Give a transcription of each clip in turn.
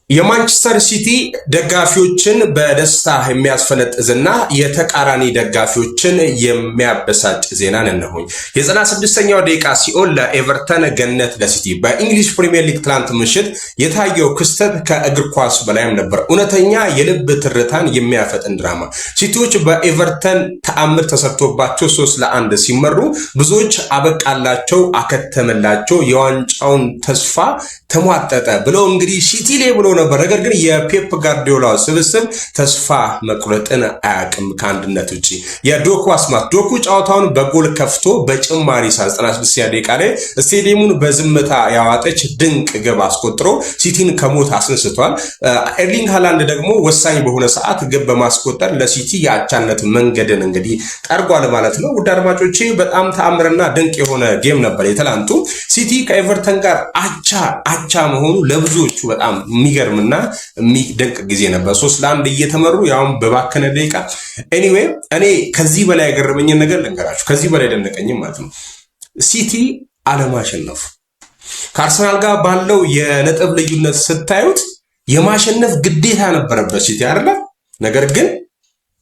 የማንቸስተር ሲቲ ደጋፊዎችን በደስታ የሚያስፈነጥዝና የተቃራኒ ደጋፊዎችን የሚያበሳጭ ዜናን እነሆኝ። የ96ኛው ደቂቃ ሲኦል ለኤቨርተን፣ ገነት ለሲቲ። በእንግሊዝ ፕሪሚየር ሊግ ትላንት ምሽት የታየው ክስተት ከእግር ኳስ በላይም ነበር። እውነተኛ የልብ ትርታን የሚያፈጥን ድራማ። ሲቲዎች በኤቨርተን ተአምር ተሰርቶባቸው 3-1 ሲመሩ ብዙዎች አበቃላቸው፣ አከተመላቸው፣ የዋንጫውን ተስፋ ተሟጠጠ ብለው እንግዲህ ሲቲ ላይ ብሎ ነበር። ነገር ግን የፔፕ ጋርዲዮላ ስብስብ ተስፋ መቁረጥን አያውቅም ከአንድነት ውጪ። የዶኩ አስማት ዶኩ ጨዋታውን በጎል ከፍቶ በጭማሪ 96 ደቂቃ ላይ ስቴዲየሙን በዝምታ ያዋጠች ድንቅ ግብ አስቆጥሮ ሲቲን ከሞት አስነስቷል። ኤርሊንግ ሃላንድ ደግሞ ወሳኝ በሆነ ሰዓት ግብ በማስቆጠር ለሲቲ የአቻነት መንገድን እንግዲህ ጠርጓል ማለት ነው። ውድ አድማጮቼ በጣም ተአምርና ድንቅ የሆነ ጌም ነበር የትላንቱ። ሲቲ ከኤቨርተን ጋር አቻ መሆኑ ለብዙዎቹ በጣም የሚገርምና የሚደንቅ ጊዜ ነበር። 3-1 እየተመሩ ያውም በባከነ ደቂቃ። ኤኒዌይ እኔ ከዚህ በላይ ያገረመኝን ነገር ልንገራችሁ፣ ከዚህ በላይ ደነቀኝም ማለት ነው። ሲቲ አለማሸነፉ ከአርሰናል ጋር ባለው የነጥብ ልዩነት ስታዩት የማሸነፍ ግዴታ ነበረበት ሲቲ አይደለ? ነገር ግን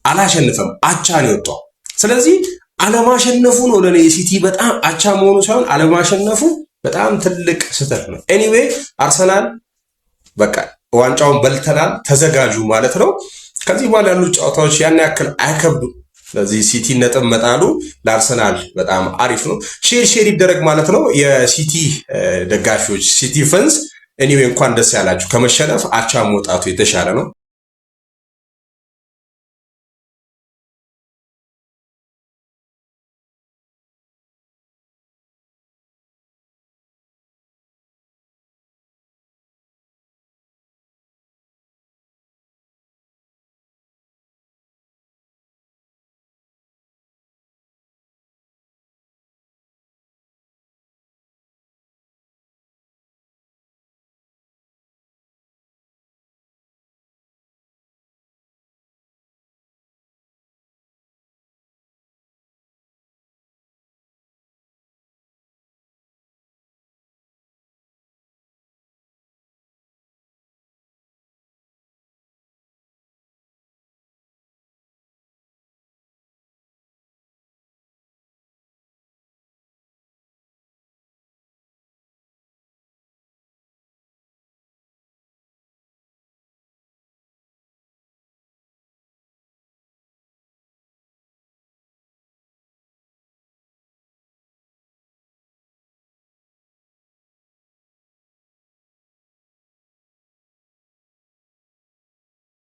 አላሸነፈም፣ አቻ ነው የወጣው። ስለዚህ አለማሸነፉ ነው ለኔ ሲቲ በጣም አቻ መሆኑ ሳይሆን አለማሸነፉ በጣም ትልቅ ስህተት ነው። ኤኒዌይ አርሰናል በቃ ዋንጫውን በልተናል፣ ተዘጋጁ ማለት ነው። ከዚህ በኋላ ያሉ ጨዋታዎች ያን ያክል አይከብዱም። ስለዚህ ሲቲ ነጥብ መጣሉ ለአርሰናል በጣም አሪፍ ነው። ሼር ይደረግ ማለት ነው። የሲቲ ደጋፊዎች፣ ሲቲ ፈንስ ኤኒዌይ እንኳን ደስ ያላችሁ። ከመሸነፍ አቻ መውጣቱ የተሻለ ነው።